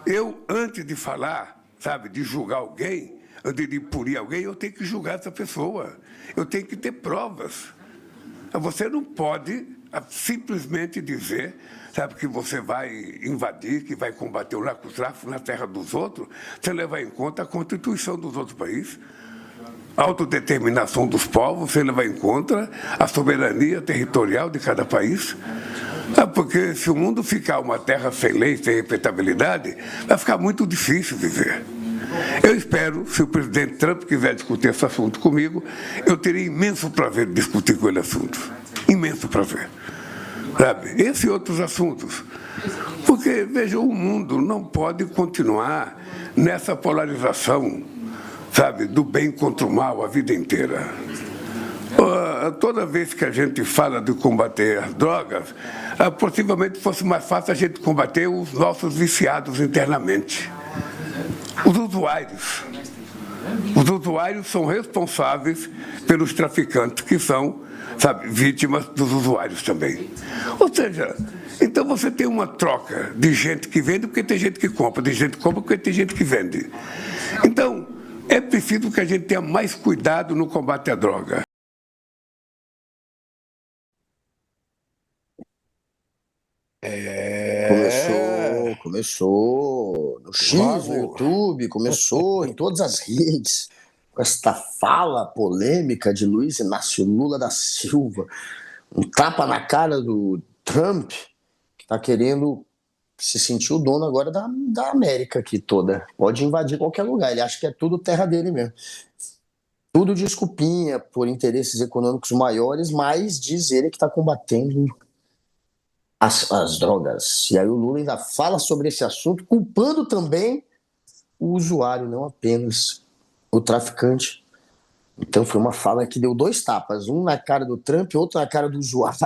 Eu, antes de falar, sabe, de julgar alguém, antes de punir alguém, eu tenho que julgar essa pessoa. Eu tenho que ter provas. Você não pode simplesmente dizer, sabe, que você vai invadir, que vai combater o narcotráfico na terra dos outros, sem levar em conta a Constituição dos outros países, a autodeterminação dos povos, sem levar em conta a soberania territorial de cada país. Porque se o mundo ficar uma terra sem lei, sem respeitabilidade, vai ficar muito difícil viver. Eu espero, se o presidente Trump quiser discutir esse assunto comigo, eu teria imenso prazer de discutir com ele assuntos. Imenso prazer. Sabe? Esse e outros assuntos. Porque, veja, o mundo não pode continuar nessa polarização, sabe, do bem contra o mal a vida inteira. Toda vez que a gente fala de combater as drogas, possivelmente fosse mais fácil a gente combater os nossos viciados internamente. Os usuários. Os usuários são responsáveis pelos traficantes, que são, sabe, vítimas dos usuários também. Ou seja, então você tem uma troca de gente que vende porque tem gente que compra, de gente que compra porque tem gente que vende. Então, é preciso que a gente tenha mais cuidado no combate à droga. Começou no X, no YouTube, começou em todas as redes, com esta fala polêmica de Luiz Inácio Lula da Silva, um tapa na cara do Trump, que está querendo se sentir o dono agora da América aqui toda. Pode invadir qualquer lugar, ele acha que é tudo terra dele mesmo. Tudo desculpinha por interesses econômicos maiores, mas diz ele que está combatendo as drogas. E aí o Lula ainda fala sobre esse assunto, culpando também o usuário, não apenas o traficante. Então foi uma fala que deu 2 tapas, um na cara do Trump, outro na cara do usuário.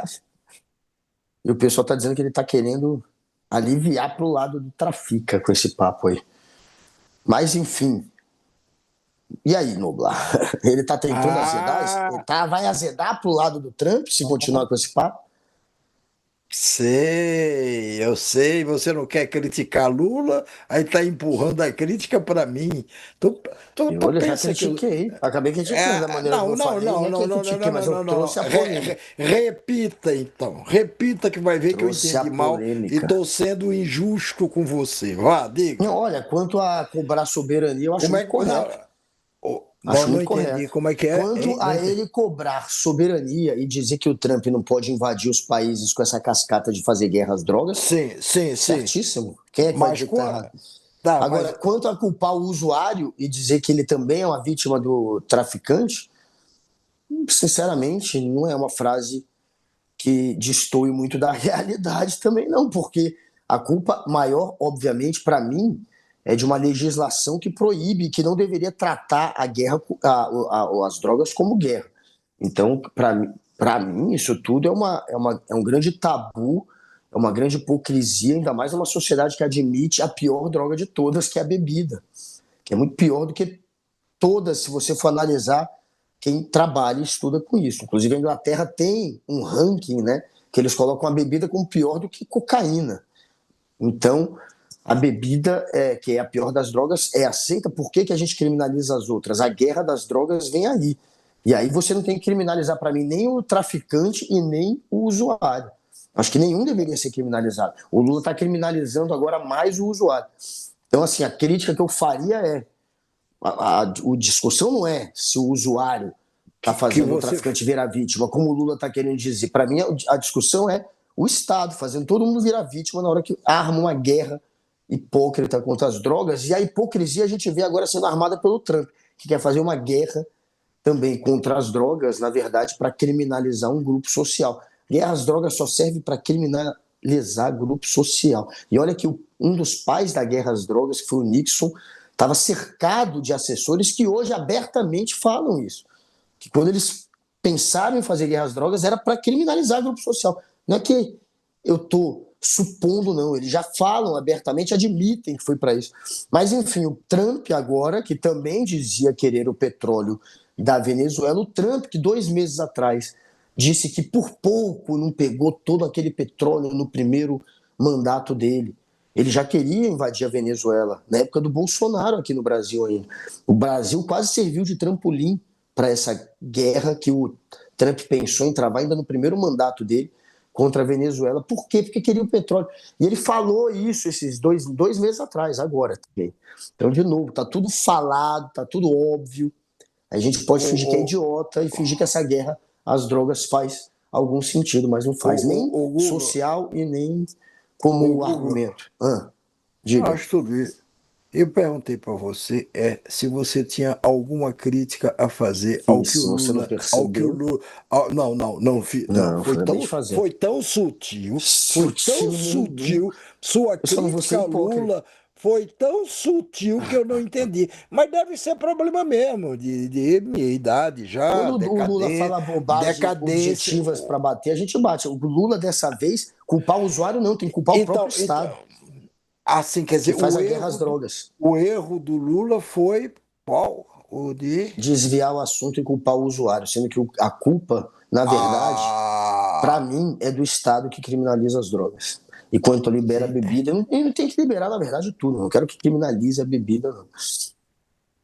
E o pessoal está dizendo que ele está querendo aliviar para o lado do trafica com esse papo aí. Mas enfim. E aí, Noblar? Ele está tentando azedar? Ele vai azedar para o lado do Trump se continuar com esse papo? Eu sei, você não quer criticar Lula, aí tá empurrando a crítica para mim. Tu Eu já pensa que critiquei, acabei criticando da maneira que eu falei, não é que eu critiquei, mas eu trouxe a polêmica. Repita então, repita que vai ver que eu Trouxe a entendi mal e polêmica. tô sendo injusto com você. Vá, diga. Não, olha, quanto a cobrar soberania, eu acho Como é muito que... correto. Não, Acho não muito entendi correto. como é que é. Quanto a ele cobrar soberania e dizer que o Trump não pode invadir os países com essa cascata de fazer guerra às drogas, Sim. certíssimo. Quem é que vai dizer que tá errado? Tá, Agora, quanto a culpar o usuário e dizer que ele também é uma vítima do traficante, sinceramente, não é uma frase que destoe muito da realidade também, não, porque a culpa maior, obviamente, para mim, é de uma legislação que proíbe, que não deveria tratar a guerra, as drogas como guerra. Então, para mim, isso tudo é um grande tabu, é uma grande hipocrisia, ainda mais numa sociedade que admite a pior droga de todas, que é a bebida, que é muito pior do que todas, se você for analisar quem trabalha e estuda com isso. Inclusive, a Inglaterra tem um ranking, né, que eles colocam a bebida como pior do que cocaína. Então, a bebida, que é a pior das drogas, é aceita. Por que a gente criminaliza as outras? A guerra das drogas vem aí. E aí você não tem que criminalizar, para mim, nem o traficante e nem o usuário. Acho que nenhum deveria ser criminalizado. O Lula está criminalizando agora mais o usuário. Então, assim, a crítica que eu faria é a discussão não é se o usuário está fazendo o traficante virar vítima, como o Lula está querendo dizer. Para mim, a discussão é o Estado fazendo todo mundo virar vítima na hora que arma uma guerra hipócrita contra as drogas. E a hipocrisia a gente vê agora sendo armada pelo Trump, que quer fazer uma guerra também contra as drogas, na verdade, para criminalizar um grupo social. Guerra às drogas só serve para criminalizar grupo social. E olha que um dos pais da guerra às drogas, que foi o Nixon, estava cercado de assessores que hoje abertamente falam isso. Que quando eles pensaram em fazer guerra às drogas era para criminalizar grupo social. Não é que eu estou supondo, não. Eles já falam abertamente, admitem que foi para isso. Mas, enfim, o Trump agora, que também dizia querer o petróleo da Venezuela, o Trump, que 2 meses atrás disse que por pouco não pegou todo aquele petróleo no primeiro mandato dele. Ele já queria invadir a Venezuela, na época do Bolsonaro aqui no Brasil ainda. O Brasil quase serviu de trampolim para essa guerra que o Trump pensou em travar ainda no primeiro mandato dele contra a Venezuela. Por quê? Porque queria o petróleo. E ele falou isso esses dois meses atrás, agora também. Então, de novo, tá tudo falado, tá tudo óbvio. A gente pode fingir que é idiota e fingir que essa guerra às drogas faz algum sentido, mas não faz, nem Guga, social e nem ô, como Guga, argumento. eu Diga. acho tudo isso. Eu perguntei para você se você tinha alguma crítica a fazer ao que o Se você não percebeu, não, não, não, não, não, acabei de fazer. foi tão Sutil nenhum. sutil, sua Eu só não vou crítica ser ao hipócrita. Lula foi tão sutil que eu não entendi. Mas deve ser problema mesmo de minha idade já, Quando o Lula fala bobagens decadência. objetivas para bater, a gente bate. O Lula, dessa vez, culpar o usuário não, tem que culpar o próprio Estado, Então, assim, quer que dizer, faz a guerra às drogas. o erro do Lula foi qual? O de. Desviar o assunto e culpar o usuário, sendo que a culpa, na verdade, para Ah, mim, é do Estado que criminaliza as drogas. E quanto libera a bebida, ele não tem que liberar, na verdade, tudo. Não quero que criminalize a bebida, não.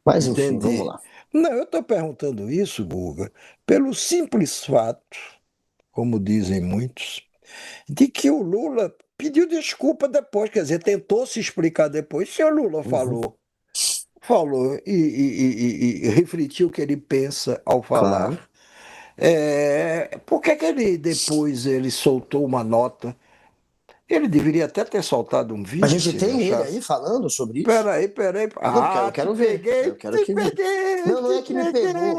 Mas, enfim, vamos entendi. lá. Não, eu estou perguntando isso, Guga, pelo simples fato, como dizem muitos, de que o Lula pediu desculpa depois, quer dizer, tentou se explicar depois. Se o Lula Uhum, falou e refletiu o que ele pensa ao falar, claro. por que que ele depois ele soltou uma nota? Ele deveria até ter soltado um A vídeo, gente se ele tem ele aí achasse. falando sobre isso? Peraí, peraí. Eu Ah, quero ver. Eu quero que veja. Não, não é que me pegou.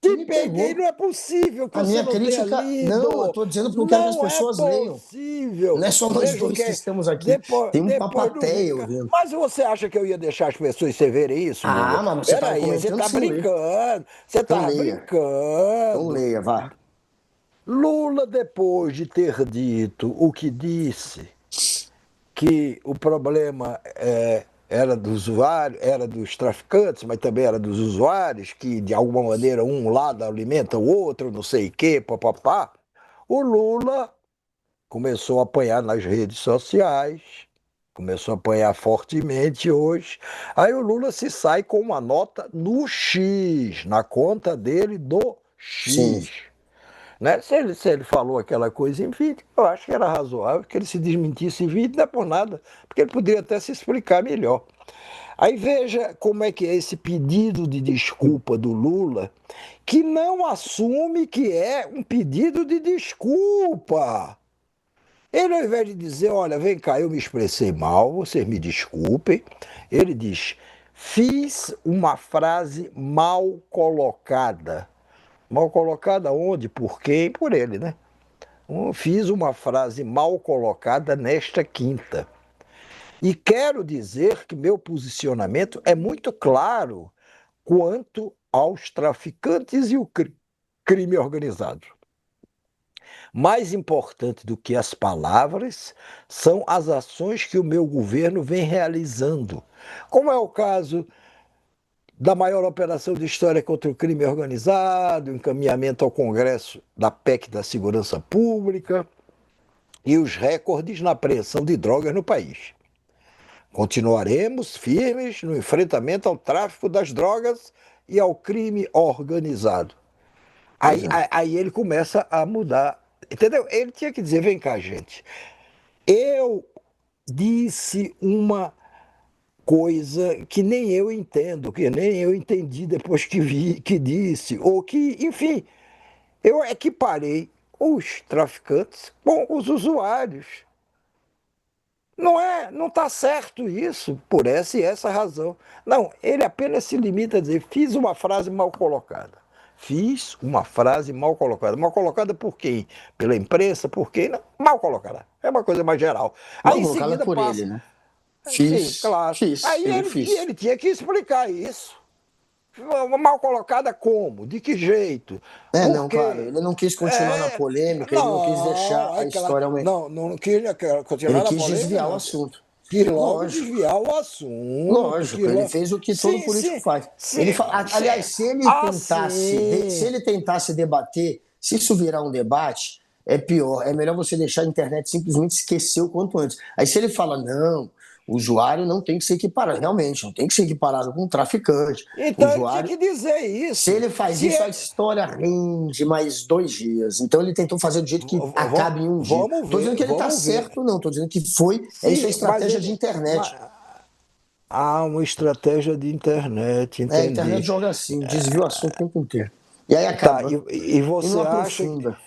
te Me peguei. Não pegou. é possível que A você minha não tenha crítica. Não, eu lido. estou dizendo porque eu quero que as Não é pessoas leiam. possível. Não é só nós Veja o dois que que estamos aqui. depois, Tem uma depois do plateia vídeo. ouvindo. Mas você acha que eu ia deixar as pessoas sem verem isso, Guga? Ah, mas você estava Peraí, você comentando está sem ler. brincando. Você Então está leia. Então brincando. leia, vá. Lula, depois de ter dito o que disse, que o problema era do usuário, era dos traficantes, mas também era dos usuários, que de alguma maneira um lado alimenta o outro, não sei o quê, papapá. O Lula começou a apanhar nas redes sociais, começou a apanhar fortemente hoje. Aí o Lula se sai com uma nota no X, na conta dele do Sim. X. Né? Se ele falou aquela coisa em vídeo, eu acho que era razoável que ele se desmentisse em vídeo, não é por nada, porque ele poderia até se explicar melhor. Aí veja como é que é esse pedido de desculpa do Lula, que não assume que é um pedido de desculpa. Ele, ao invés de dizer, olha, vem cá, eu me expressei mal, vocês me desculpem, ele diz, fiz uma frase mal colocada. Mal colocada onde? Por quem? Por ele, né? Fiz uma frase mal colocada nesta quinta. E quero dizer que meu posicionamento é muito claro quanto aos traficantes e o crime organizado. Mais importante do que as palavras são as ações que o meu governo vem realizando, como é o caso da maior operação de história contra o crime organizado, encaminhamento ao Congresso da PEC da Segurança Pública e os recordes na apreensão de drogas no país. Continuaremos firmes no enfrentamento ao tráfico das drogas e ao crime organizado. Aí ele começa a mudar, entendeu? Ele tinha que dizer, vem cá, gente, eu disse uma coisa que nem eu entendo, que nem eu entendi depois que vi, que disse, ou que, enfim, eu equiparei os traficantes com os usuários. Não está certo isso, por essa e essa razão. Não, ele apenas se limita a dizer, fiz uma frase mal colocada. Fiz uma frase mal colocada. Mal colocada por quem? Pela imprensa? Por quem? Não, mal colocada. É uma coisa mais geral. Mal Aí em colocada seguida por passa. ele, né? Sim, Fiz, claro. fiz, Aí eu ele, fiz. ele tinha que explicar isso. Mal colocada como? De que jeito? Por Não, claro, quê? ele não quis continuar na É, polêmica, ele não quis deixar não, a história aumentar. não queria Ele continuar na quis polêmica, desviar o não. assunto. Quis logo Lógico, desviar o assunto. lógico, ele fez o que todo Sim, político sim, faz. sim, sim. Aliás, se Assim. ele tentasse debater, se isso virar um debate, é pior. É melhor você deixar a internet simplesmente esquecer o quanto antes. Aí se ele fala, não, O usuário não tem que ser equiparado, realmente, não tem que ser equiparado com um traficante. O Então ele tinha usuário, que dizer se isso. ele faz Se isso, a é- história rende mais 2 dias. Então ele tentou fazer do jeito que acabe em um dia. Vamos Estou dizendo ver, que ele está vamos ver. certo, não. Estou dizendo que foi. Isso é Sim, mas estratégia de ele. internet. Há uma estratégia de internet, A internet entendi. joga assim, desvia o assunto o tempo inteiro. E aí Tá, acaba. e E não você acha. aprofunda.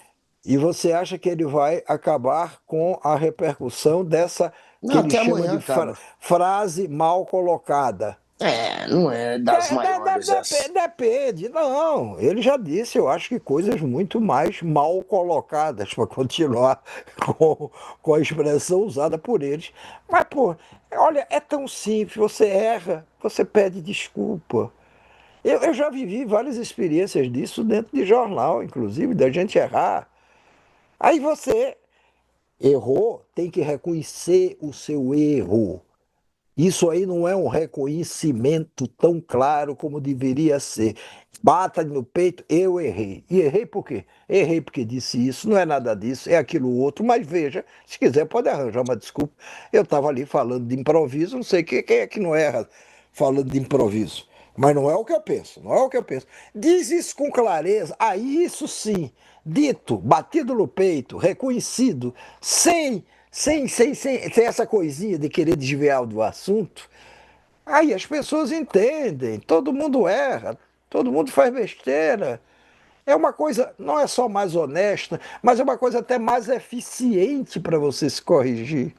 E você acha que ele vai acabar com a repercussão dessa que Não, ele até chama amanhã de acaba. frase mal colocada? Não é das maiores essa. Depende, não. Ele já disse, eu acho que coisas muito mais mal colocadas para continuar com, com a expressão usada por eles. Mas, pô, olha, é tão simples, você erra, você pede desculpa. Eu já vivi várias experiências disso dentro de jornal, inclusive, da gente errar. Aí você errou, tem que reconhecer o seu erro. Isso aí não é um reconhecimento tão claro como deveria ser. Bata no peito, eu errei. E errei por quê? Errei porque disse isso, não é nada disso, é aquilo outro. Mas veja, se quiser pode arranjar uma desculpa. Eu estava ali falando de improviso, não sei quem é que não erra falando de improviso. Mas não é o que eu penso, não é o que eu penso. Diz isso com clareza, aí isso sim, dito, batido no peito, reconhecido, sem essa coisinha de querer desviar do assunto, aí as pessoas entendem, todo mundo erra, todo mundo faz besteira. É uma coisa, não é só mais honesta, mas é uma coisa até mais eficiente para você se corrigir.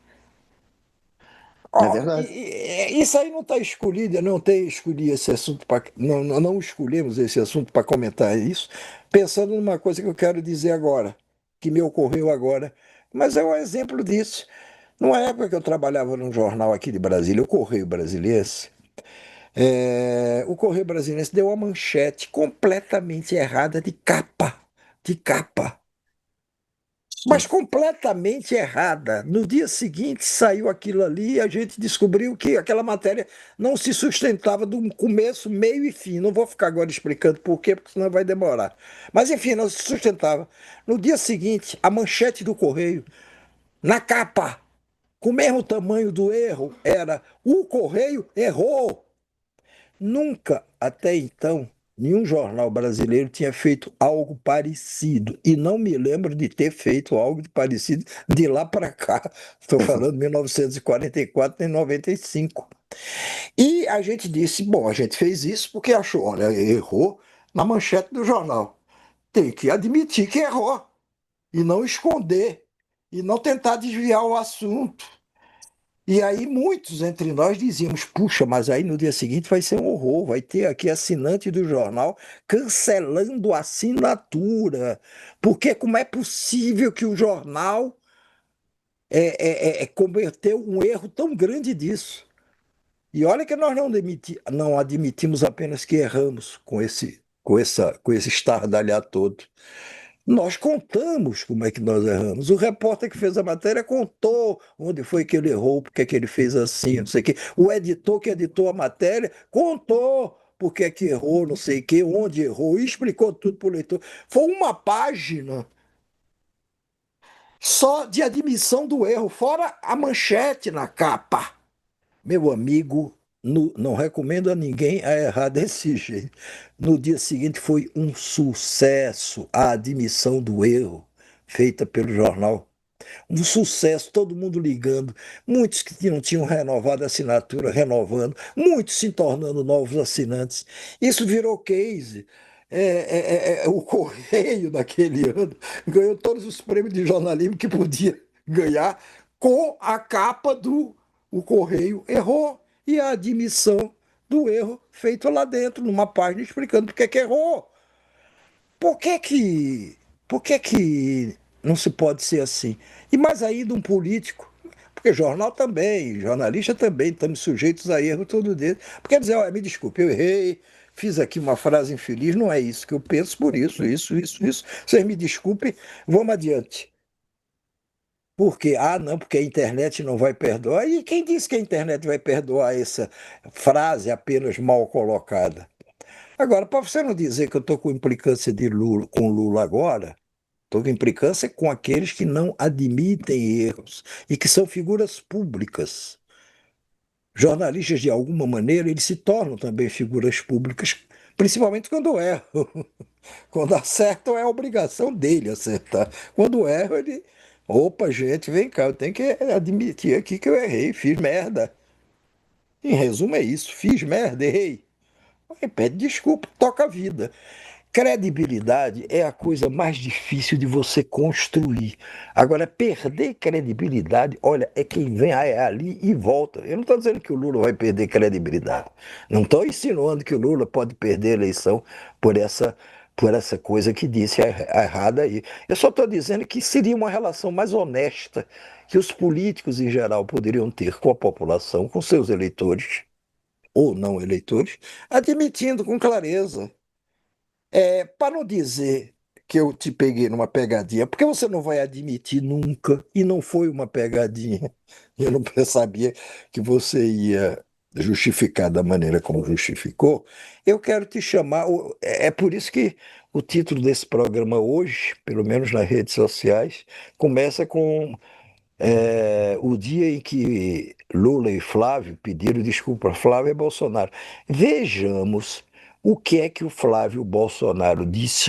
É Ó, verdade. isso aí não está escolhido, eu não tenho escolhido esse assunto, não escolhemos esse assunto para comentar isso, pensando numa coisa que eu quero dizer agora, que me ocorreu agora, mas é um exemplo disso. Numa época que eu trabalhava num jornal aqui de Brasília, o Correio Brasiliense, o Correio Brasiliense deu uma manchete completamente errada de capa. Mas Sim. completamente errada. No dia seguinte saiu aquilo ali e a gente descobriu que aquela matéria não se sustentava do começo, meio e fim. Não vou ficar agora explicando por quê, porque senão vai demorar. Mas enfim, não se sustentava. No dia seguinte, a manchete do Correio, na capa, com o mesmo tamanho do erro, era: o Correio errou. Nunca, até então, nenhum jornal brasileiro tinha feito algo parecido. E não me lembro de ter feito algo parecido de lá para cá. Estou falando de 1944 e 95. E a gente disse: bom, a gente fez isso porque achou, olha, errou na manchete do jornal. Tem que admitir que errou e não esconder e não tentar desviar o assunto. E aí muitos entre nós dizíamos, puxa, mas aí no dia seguinte vai ser um horror, vai ter aqui assinante do jornal cancelando a assinatura, porque como é possível que o jornal cometeu um erro tão grande disso? E olha que nós não admitimos apenas que erramos com esse estardalhar todo. Nós contamos como é que nós erramos. O repórter que fez a matéria contou onde foi que ele errou, porque é que ele fez assim, não sei o quê. O editor que editou a matéria contou porque é que errou, não sei o quê, onde errou, e explicou tudo para o leitor. Foi uma página só de admissão do erro, fora a manchete na capa. Meu amigo, não recomendo a ninguém a errar desse jeito. No dia seguinte foi um sucesso a admissão do erro feita pelo jornal. Um sucesso, todo mundo ligando, muitos que não tinham renovado a assinatura, renovando, muitos se tornando novos assinantes. Isso virou case. O Correio, naquele ano, ganhou todos os prêmios de jornalismo que podia ganhar com a capa do O Correio Errou e a admissão do erro feito lá dentro, numa página explicando por que que errou. Por que que, por que que não se pode ser assim? E mais ainda um político, porque jornal também, jornalista também, estamos sujeitos a erro todo dia. Porque dizer, olha, me desculpe, eu errei, fiz aqui uma frase infeliz, não é isso que eu penso, por isso. Vocês me desculpem, vamos adiante. Por quê? Ah, não, porque a internet não vai perdoar. E quem disse que a internet vai perdoar essa frase apenas mal colocada? Agora, para você não dizer que eu estou com implicância de Lula, com Lula agora, estou com implicância com aqueles que não admitem erros e que são figuras públicas. Jornalistas, de alguma maneira, eles se tornam também figuras públicas, principalmente quando erram. Quando acertam, é a obrigação dele acertar. Quando erram, ele. Opa, gente, vem cá, eu tenho que admitir aqui que eu errei, fiz merda. Em resumo, é isso: fiz merda, errei. Aí pede desculpa, toca a vida. Credibilidade é a coisa mais difícil de você construir. Agora, perder credibilidade, olha, é quem vem ali e volta. Eu não estou dizendo que o Lula vai perder credibilidade. Não estou insinuando que o Lula pode perder a eleição por essa coisa que disse errada aí. Eu só estou dizendo que seria uma relação mais honesta que os políticos em geral poderiam ter com a população, com seus eleitores ou não eleitores, admitindo com clareza. Para não dizer que eu te peguei numa pegadinha, porque você não vai admitir nunca, e não foi uma pegadinha. Eu não sabia que você ia justificar da maneira como justificou. Eu quero te chamar. É por isso que o título desse programa hoje, pelo menos nas redes sociais, começa com o dia em que Lula e Flávio pediram desculpa a Flávio e Bolsonaro. Vejamos o que é que o Flávio Bolsonaro disse